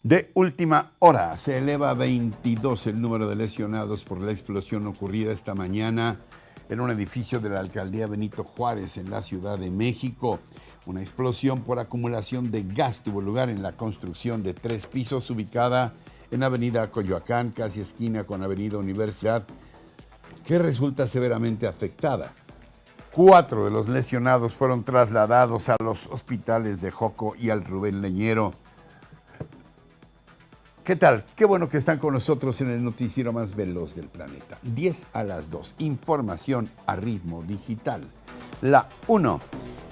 De última hora, se eleva a 22 el número de lesionados por la explosión ocurrida esta mañana en un edificio de la alcaldía Benito Juárez en la Ciudad de México. Una explosión por acumulación de gas tuvo lugar en la construcción de 3 pisos ubicada en Avenida Coyoacán, casi esquina con Avenida Universidad, que resulta severamente afectada. 4 de los lesionados fueron trasladados a los hospitales de Joco y al Rubén Leñero. ¿Qué tal? Qué bueno que están con nosotros en el noticiero más veloz del planeta. 10 a las 2. Información a ritmo digital. La 1.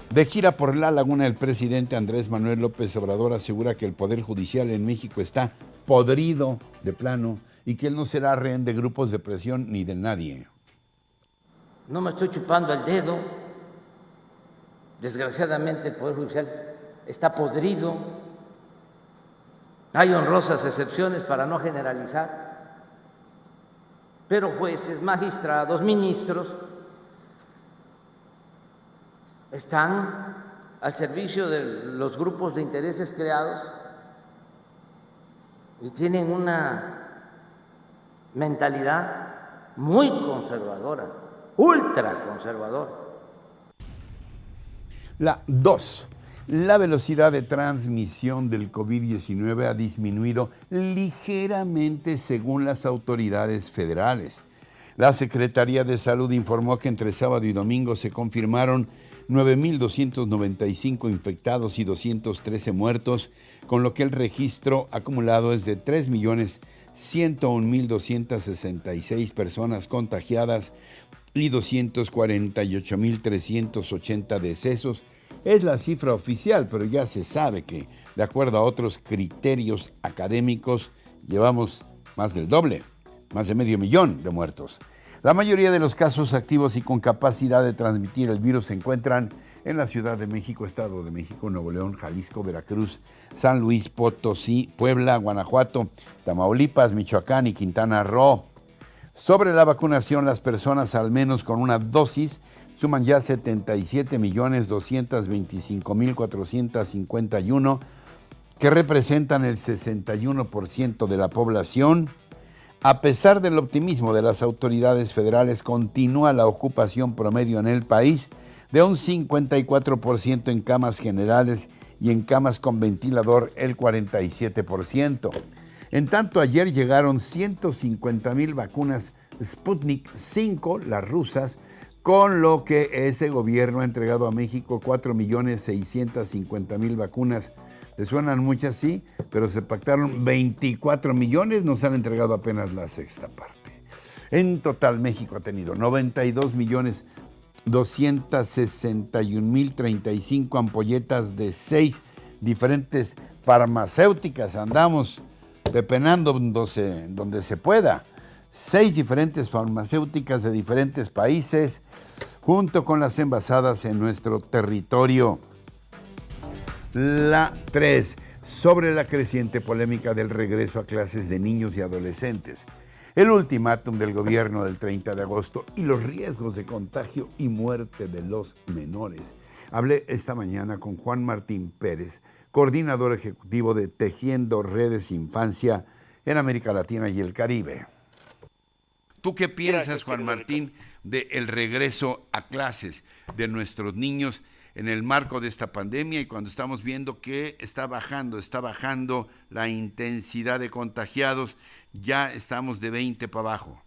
De gira por la laguna, el presidente Andrés Manuel López Obrador asegura que el Poder Judicial en México está podrido de plano y que él no será rehén de grupos de presión ni de nadie. No me estoy chupando el dedo. Desgraciadamente el Poder Judicial está podrido. Hay honrosas excepciones para no generalizar, pero jueces, magistrados, ministros están al servicio de los grupos de intereses creados y tienen una mentalidad muy conservadora, ultra conservadora. La 2. La velocidad de transmisión del COVID-19 ha disminuido ligeramente según las autoridades federales. La Secretaría de Salud informó que entre sábado y domingo se confirmaron 9,295 infectados y 213 muertos, con lo que el registro acumulado es de 3,101,266 personas contagiadas y 248,380 decesos. Es la cifra oficial, pero ya se sabe que, de acuerdo a otros criterios académicos, llevamos más del doble, más de 500,000 de muertos. La mayoría de los casos activos y con capacidad de transmitir el virus se encuentran en la Ciudad de México, Estado de México, Nuevo León, Jalisco, Veracruz, San Luis Potosí, Puebla, Guanajuato, Tamaulipas, Michoacán y Quintana Roo. Sobre la vacunación, las personas al menos con una dosis suman ya 77,225,451, que representan el 61% de la población. A pesar del optimismo de las autoridades federales, continúa la ocupación promedio en el país de un 54% en camas generales y en camas con ventilador el 47%. En tanto, ayer llegaron 150,000 vacunas Sputnik 5, las rusas, con lo que ese gobierno ha entregado a México 4,650,000 vacunas. ¿Le suenan muchas? Sí, pero se pactaron 24 millones, nos han entregado apenas la sexta parte. En total, México ha tenido 92,261,035 ampolletas de 6 diferentes farmacéuticas. Andamos pepenando donde se pueda. 6 diferentes farmacéuticas de diferentes países, junto con las envasadas en nuestro territorio. La 3. Sobre la creciente polémica del regreso a clases de niños y adolescentes. El ultimátum del gobierno del 30 de agosto y los riesgos de contagio y muerte de los menores. Hablé esta mañana con Juan Martín Pérez, coordinador ejecutivo de Tejiendo Redes Infancia en América Latina y el Caribe. ¿Tú qué piensas, Juan Martín, del regreso a clases de nuestros niños en el marco de esta pandemia y cuando estamos viendo que está bajando la intensidad de contagiados? Ya estamos de 20 para abajo.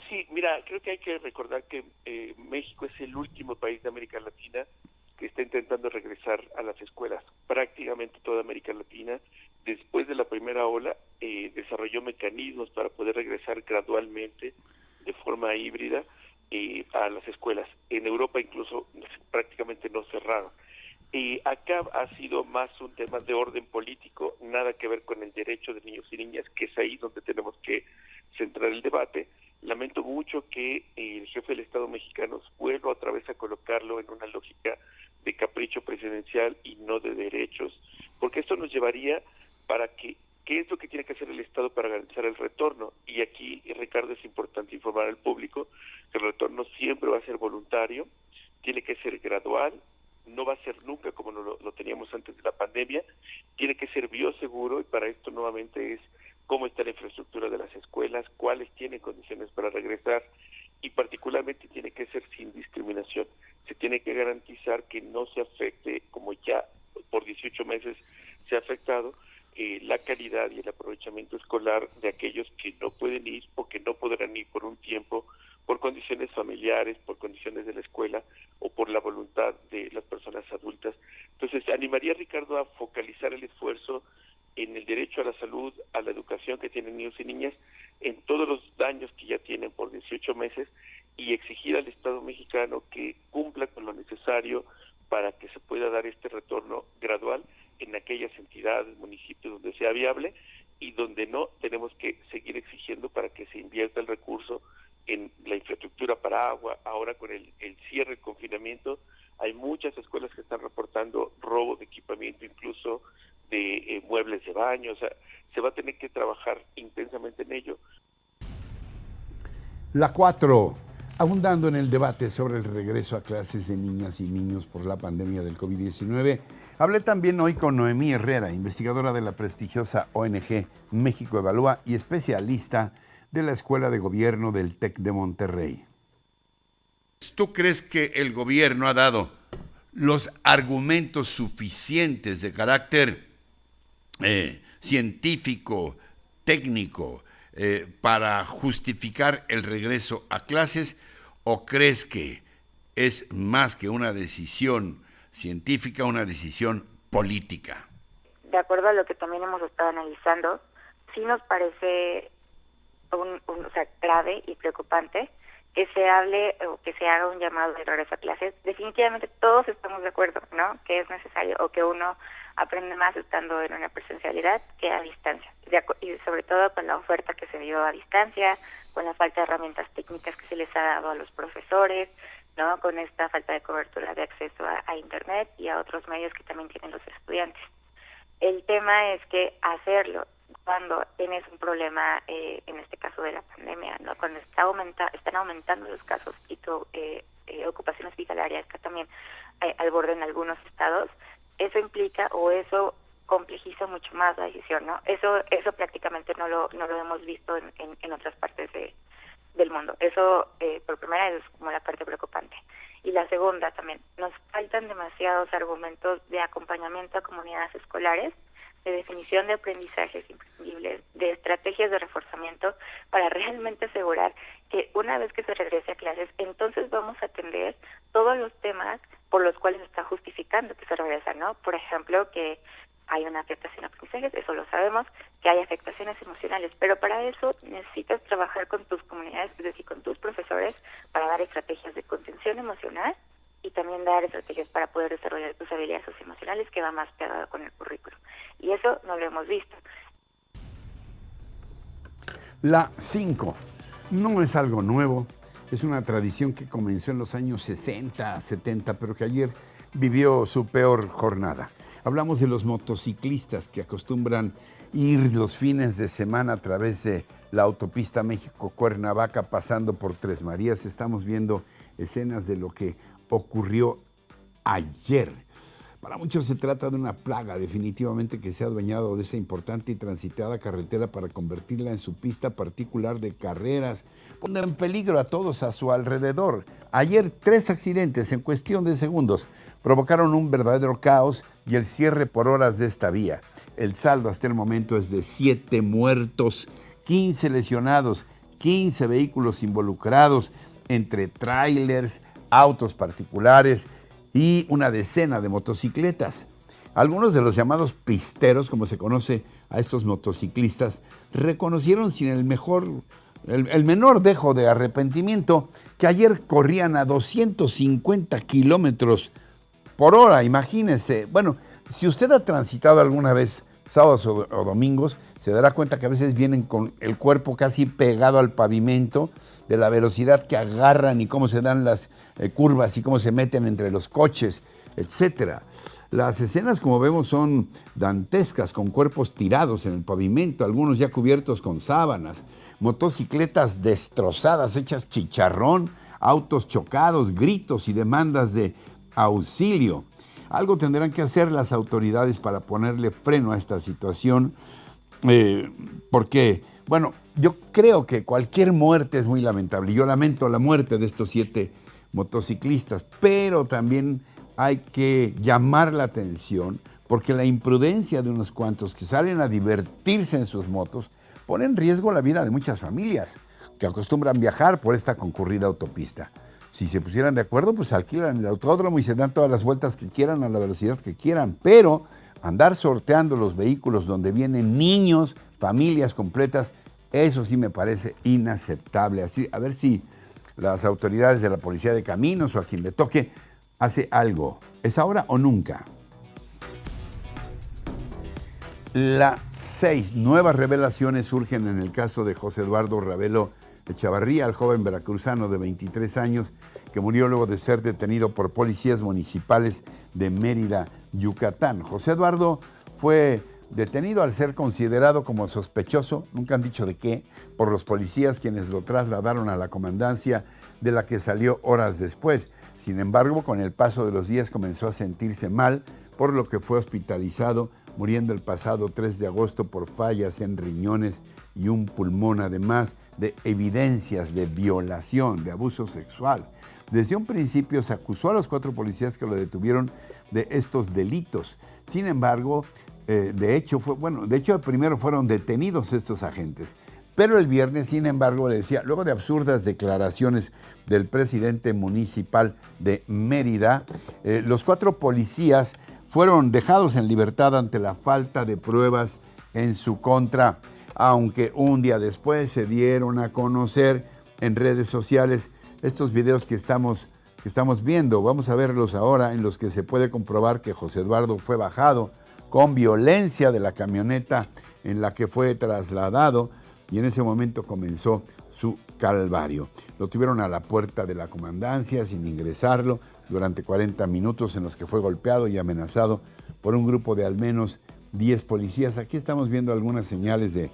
Sí, mira, creo que hay que recordar que México es el último país de América Latina que está intentando regresar a las escuelas. Prácticamente toda América Latina, después de la primera ola, desarrolló mecanismos para poder regresar gradualmente, de forma híbrida, a las escuelas. En Europa incluso prácticamente no cerraron. Acá ha sido más un tema de orden político, nada que ver con el derecho de niños y niñas, que es ahí donde tenemos que centrar el debate. Lamento mucho que el jefe del Estado mexicano vuelva otra vez a colocarlo en una lógica de capricho presidencial y no de derechos, porque esto nos llevaría para que, ¿qué es lo que tiene que hacer el Estado para garantizar el retorno? Y aquí, Ricardo, es importante informar al público que el retorno siempre va a ser voluntario, tiene que ser gradual, no va a ser nunca como lo teníamos antes de la pandemia, tiene que ser bioseguro, y para esto nuevamente es cómo está la infraestructura de las escuelas, cuáles tienen condiciones para regresar, y particularmente tiene que ser sin discriminación. Se tiene que garantizar que no se afecte, como ya por 18 meses se ha afectado, la calidad y el aprovechamiento escolar de aquellos que no pueden ir o que no podrán ir por un tiempo, por condiciones familiares, por condiciones de la escuela o por la voluntad de las personas adultas. Entonces, animaría a Ricardo a focalizar el esfuerzo en el derecho a la salud, a la educación que tienen niños y niñas, en todos los daños que ya tienen por 18 meses, y exigir al Estado mexicano que cumpla con lo necesario para que se pueda dar este retorno gradual en aquellas entidades, municipios donde sea viable, y donde no, tenemos que seguir exigiendo para que se invierta el recurso en la infraestructura para agua. Ahora con el cierre, el confinamiento, hay muchas escuelas que están reportando robo de equipamiento, incluso de muebles de baño. O sea, se va a tener que trabajar intensamente en ello. La 4. Abundando en el debate sobre el regreso a clases de niñas y niños por la pandemia del COVID-19, hablé también hoy con Noemí Herrera, investigadora de la prestigiosa ONG México Evalúa y especialista de la Escuela de Gobierno del TEC de Monterrey. ¿Tú crees que el gobierno ha dado los argumentos suficientes de carácter científico, técnico, para justificar el regreso a clases, o crees que es más que una decisión científica, una decisión política? De acuerdo a lo que también hemos estado analizando, sí nos parece grave y preocupante que se hable o que se haga un llamado de regreso a clases. Definitivamente todos estamos de acuerdo, ¿no?, que es necesario, o que uno aprende más estando en una presencialidad que a distancia, y sobre todo con la oferta que se dio a distancia, con la falta de herramientas técnicas que se les ha dado a los profesores, ¿no?, con esta falta de cobertura de acceso a Internet y a otros medios que también tienen los estudiantes. El tema es que hacerlo cuando tienes un problema, en este caso de la pandemia, ¿no?, cuando están aumentando los casos y tu ocupación hospitalaria está también al borde en algunos estados, eso implica, o eso complejiza mucho más la decisión, ¿no? Eso prácticamente no lo hemos visto en otras partes del mundo. Eso, por primera vez, es como la parte preocupante. Y la segunda también, nos faltan demasiados argumentos de acompañamiento a comunidades escolares, de definición de aprendizajes imprescindibles, de estrategias de reforzamiento, para realmente asegurar que una vez que se regrese a clases, entonces vamos a atender todos los temas por los cuales se está justificando que se regresa, ¿no? Por ejemplo, que hay una afectación a aprendizajes, eso lo sabemos, que hay afectaciones emocionales, pero para eso necesitas trabajar con tus comunidades, es decir, con tus profesores, para dar estrategias de contención emocional y también dar estrategias para poder desarrollar tus habilidades socioemocionales, que va más pegado con el currículo. Y eso no lo hemos visto. La 5. No es algo nuevo, es una tradición que comenzó en los años 60, 70, pero que ayer vivió su peor jornada. Hablamos de los motociclistas que acostumbran ir los fines de semana a través de la autopista México-Cuernavaca, pasando por Tres Marías. Estamos viendo escenas de lo que ocurrió ayer. Para muchos se trata de una plaga, definitivamente, que se ha adueñado de esa importante y transitada carretera para convertirla en su pista particular de carreras, poner en peligro a todos a su alrededor. Ayer 3 accidentes en cuestión de segundos provocaron un verdadero caos y el cierre por horas de esta vía. El saldo hasta el momento es de 7 muertos, 15 lesionados, 15 vehículos involucrados entre tráilers, autos particulares y una decena de motocicletas. Algunos de los llamados pisteros, como se conoce a estos motociclistas, reconocieron sin el menor dejo de arrepentimiento que ayer corrían a 250 kilómetros por hora, imagínense. Bueno, si usted ha transitado alguna vez sábados o domingos, se dará cuenta que a veces vienen con el cuerpo casi pegado al pavimento, de la velocidad que agarran y cómo se dan las curvas y cómo se meten entre los coches, etcétera. Las escenas, como vemos, son dantescas, con cuerpos tirados en el pavimento, algunos ya cubiertos con sábanas, motocicletas destrozadas, hechas chicharrón, autos chocados, gritos y demandas de auxilio. Algo tendrán que hacer las autoridades para ponerle freno a esta situación, porque, bueno, yo creo que cualquier muerte es muy lamentable. Yo lamento la muerte de estos 7 motociclistas, pero también hay que llamar la atención porque la imprudencia de unos cuantos que salen a divertirse en sus motos pone en riesgo la vida de muchas familias que acostumbran viajar por esta concurrida autopista. Si se pusieran de acuerdo, pues alquilan el autódromo y se dan todas las vueltas que quieran a la velocidad que quieran, pero andar sorteando los vehículos donde vienen niños, familias completas, eso sí me parece inaceptable. Así, a ver si las autoridades de la Policía de Caminos o a quien le toque hace algo. ¿Es ahora o nunca? Las 6 nuevas revelaciones surgen en el caso de José Eduardo Ravelo Echavarría, el joven veracruzano de 23 años que murió luego de ser detenido por policías municipales de Mérida, Yucatán. José Eduardo fue detenido al ser considerado como sospechoso, nunca han dicho de qué, por los policías quienes lo trasladaron a la comandancia de la que salió horas después. Sin embargo, con el paso de los días comenzó a sentirse mal, por lo que fue hospitalizado, muriendo el pasado 3 de agosto por fallas en riñones y un pulmón, además de evidencias de violación, de abuso sexual. Desde un principio se acusó a los 4 policías que lo detuvieron de estos delitos. Sin embargo, de hecho, primero fueron detenidos estos agentes. Pero el viernes, sin embargo, le decía, luego de absurdas declaraciones del presidente municipal de Mérida, los 4 policías fueron dejados en libertad ante la falta de pruebas en su contra, aunque un día después se dieron a conocer en redes sociales estos videos que estamos viendo. Vamos a verlos ahora, en los que se puede comprobar que José Eduardo fue bajado con violencia de la camioneta en la que fue trasladado, y en ese momento comenzó su calvario. Lo tuvieron a la puerta de la comandancia sin ingresarlo durante 40 minutos en los que fue golpeado y amenazado por un grupo de al menos 10 policías. Aquí estamos viendo algunas señales de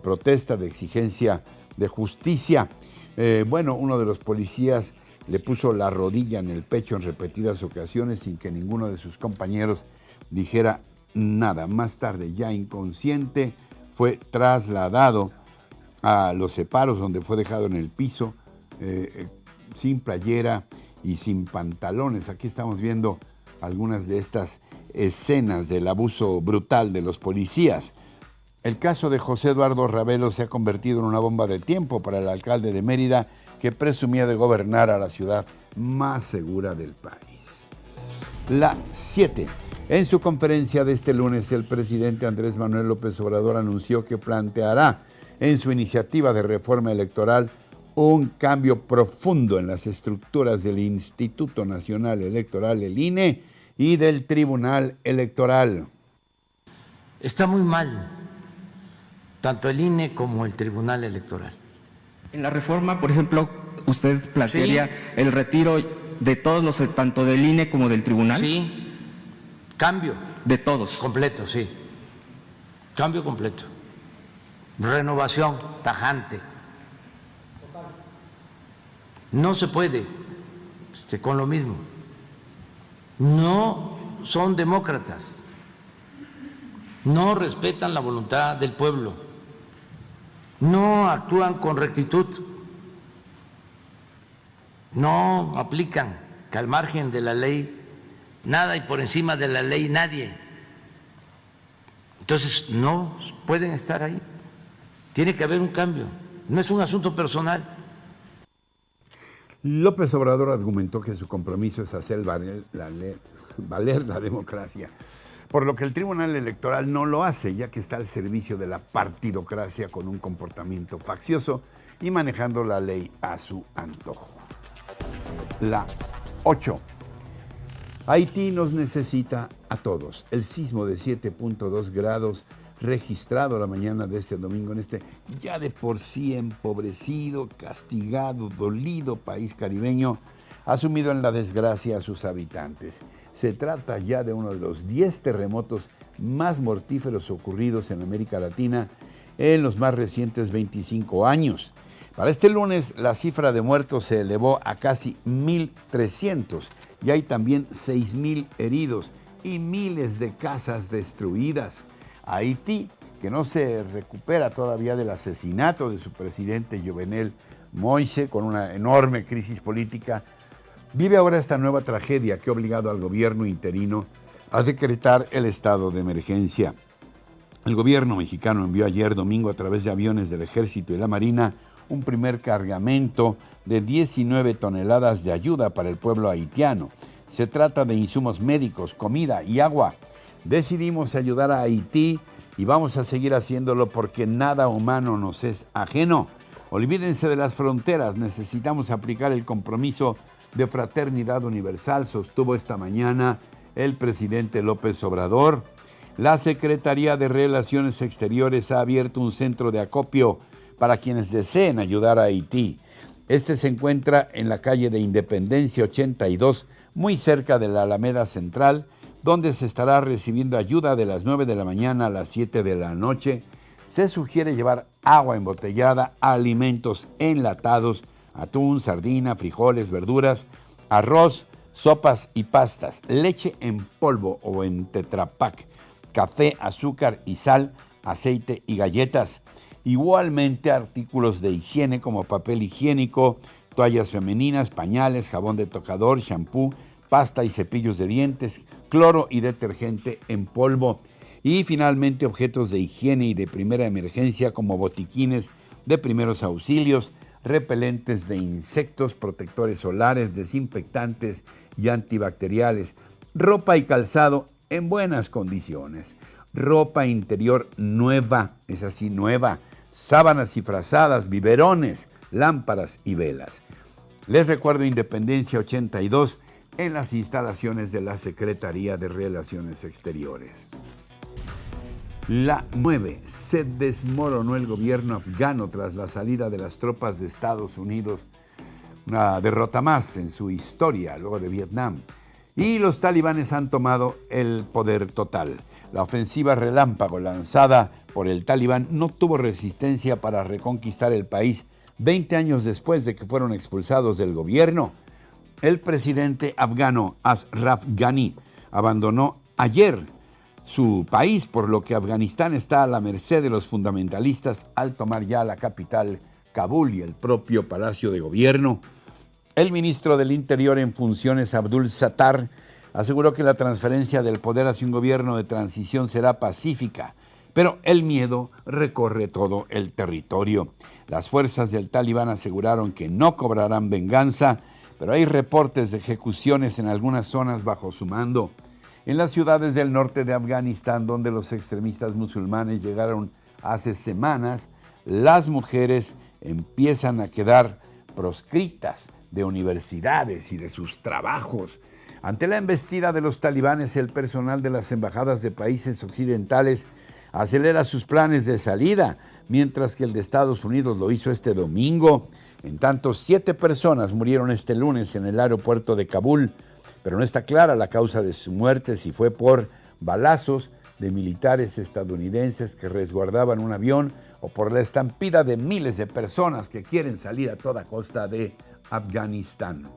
protesta, de exigencia de justicia. Uno de los policías le puso la rodilla en el pecho en repetidas ocasiones sin que ninguno de sus compañeros dijera nada. Más tarde, ya inconsciente, fue trasladado a los separos, donde fue dejado en el piso, sin playera y sin pantalones. Aquí estamos viendo algunas de estas escenas del abuso brutal de los policías. El caso de José Eduardo Ravelo se ha convertido en una bomba de tiempo para el alcalde de Mérida, que presumía de gobernar a la ciudad más segura del país. La 7. En su conferencia de este lunes, el presidente Andrés Manuel López Obrador anunció que planteará en su iniciativa de reforma electoral un cambio profundo en las estructuras del Instituto Nacional Electoral, el INE, y del Tribunal Electoral. Está muy mal, tanto el INE como el Tribunal Electoral. En la reforma, por ejemplo, ¿usted plantearía el retiro de todos los, tanto del INE como del Tribunal? Sí, cambio. De todos. Completo, sí. Cambio completo. Renovación tajante. No se puede con lo mismo. No son demócratas. No respetan la voluntad del pueblo. No actúan con rectitud. No aplican que al margen de la ley nada y por encima de la ley nadie. Entonces no pueden estar ahí. Tiene que haber un cambio. No es un asunto personal. López Obrador argumentó que su compromiso es hacer valer la democracia, por lo que el Tribunal Electoral no lo hace, ya que está al servicio de la partidocracia con un comportamiento faccioso y manejando la ley a su antojo. La 8. Haití nos necesita a todos. El sismo de 7.2 grados registrado la mañana de este domingo en este ya de por sí empobrecido, castigado, dolido país caribeño, ha sumido en la desgracia a sus habitantes. Se trata ya de uno de los 10 terremotos más mortíferos ocurridos en América Latina en los más recientes 25 años. Para este lunes, la cifra de muertos se elevó a casi 1.300 y hay también 6.000 heridos y miles de casas destruidas. Haití, que no se recupera todavía del asesinato de su presidente Jovenel Moïse, con una enorme crisis política, vive ahora esta nueva tragedia que ha obligado al gobierno interino a decretar el estado de emergencia. El gobierno mexicano envió ayer domingo a través de aviones del Ejército y la Marina un primer cargamento de 19 toneladas de ayuda para el pueblo haitiano. Se trata de insumos médicos, comida y agua. Decidimos ayudar a Haití y vamos a seguir haciéndolo porque nada humano nos es ajeno. Olvídense de las fronteras, necesitamos aplicar el compromiso de fraternidad universal, sostuvo esta mañana el presidente López Obrador. La Secretaría de Relaciones Exteriores ha abierto un centro de acopio para quienes deseen ayudar a Haití. Este se encuentra en la calle de Independencia 82, muy cerca de la Alameda Central, donde se estará recibiendo ayuda de las 9 de la mañana a las 7 de la noche. Se sugiere llevar agua embotellada, alimentos enlatados, atún, sardina, frijoles, verduras, arroz, sopas y pastas, leche en polvo o en tetrapack, café, azúcar y sal, aceite y galletas. Igualmente artículos de higiene como papel higiénico, toallas femeninas, pañales, jabón de tocador, shampoo, pasta y cepillos de dientes, cloro y detergente en polvo. Y finalmente objetos de higiene y de primera emergencia como botiquines de primeros auxilios, repelentes de insectos, protectores solares, desinfectantes y antibacteriales, ropa y calzado en buenas condiciones, ropa interior nueva, es así, nueva, sábanas y frazadas, biberones, lámparas y velas. Les recuerdo Independencia 82 en las instalaciones de la Secretaría de Relaciones Exteriores. La 9. Se desmoronó el gobierno afgano tras la salida de las tropas de Estados Unidos, una derrota más en su historia luego de Vietnam. Y los talibanes han tomado el poder total. La ofensiva relámpago lanzada por el talibán no tuvo resistencia para reconquistar el país 20 años después de que fueron expulsados del gobierno. El presidente afgano Ashraf Ghani abandonó ayer su país, por lo que Afganistán está a la merced de los fundamentalistas al tomar ya la capital, Kabul, y el propio Palacio de Gobierno. El ministro del Interior en funciones, Abdul Sattar, aseguró que la transferencia del poder hacia un gobierno de transición será pacífica, pero el miedo recorre todo el territorio. Las fuerzas del talibán aseguraron que no cobrarán venganza, pero hay reportes de ejecuciones en algunas zonas bajo su mando. En las ciudades del norte de Afganistán, donde los extremistas musulmanes llegaron hace semanas, las mujeres empiezan a quedar proscritas de universidades y de sus trabajos. Ante la embestida de los talibanes, el personal de las embajadas de países occidentales acelera sus planes de salida, mientras que el de Estados Unidos lo hizo este domingo. En tanto, 7 personas murieron este lunes en el aeropuerto de Kabul, pero no está clara la causa de su muerte, si fue por balazos de militares estadounidenses que resguardaban un avión o por la estampida de miles de personas que quieren salir a toda costa de Afganistán.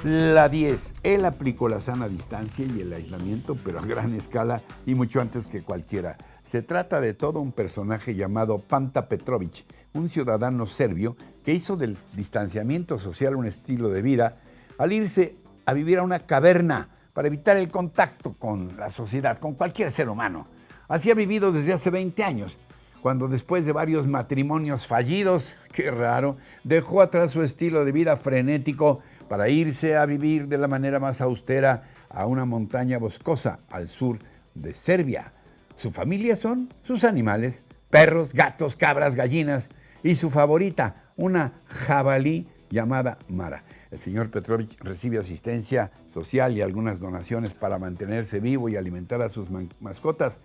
La 10. Él aplicó la sana distancia y el aislamiento, pero a gran escala y mucho antes que cualquiera. Se trata de todo un personaje llamado Panta Petrović, un ciudadano serbio que hizo del distanciamiento social un estilo de vida al irse a vivir a una caverna para evitar el contacto con la sociedad, con cualquier ser humano. Así ha vivido desde hace 20 años, cuando después de varios matrimonios fallidos, qué raro, dejó atrás su estilo de vida frenético para irse a vivir de la manera más austera a una montaña boscosa al sur de Serbia. Su familia son sus animales, perros, gatos, cabras, gallinas y su favorita, una jabalí llamada Mara. El señor Petrović recibe asistencia social y algunas donaciones para mantenerse vivo y alimentar a sus mascotas.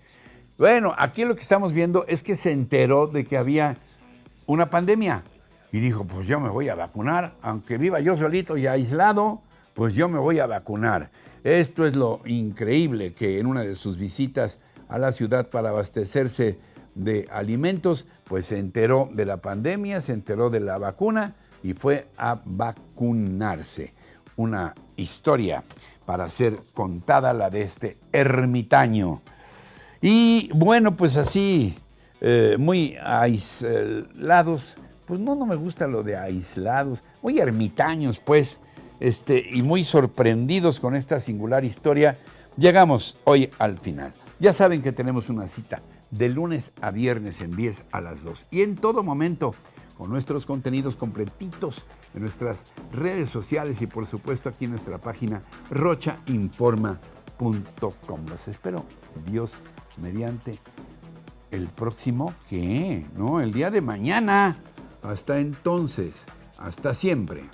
Bueno, aquí lo que estamos viendo es que se enteró de que había una pandemia y dijo, pues yo me voy a vacunar, aunque viva yo solito y aislado, pues yo me voy a vacunar. Esto es lo increíble, que en una de sus visitas a la ciudad para abastecerse de alimentos, pues se enteró de la pandemia, se enteró de la vacuna y fue a vacunarse. Una historia para ser contada, la de este ermitaño. Y bueno, pues así, muy aislados, pues no me gusta lo de aislados, muy ermitaños pues, y muy sorprendidos con esta singular historia, llegamos hoy al final. Ya saben que tenemos una cita de lunes a viernes en 10 a las 2 y en todo momento con nuestros contenidos completitos en nuestras redes sociales y por supuesto aquí en nuestra página rochainforma.com. Los espero, Dios mediante, el próximo, ¿qué? No, el día de mañana. Hasta entonces, hasta siempre.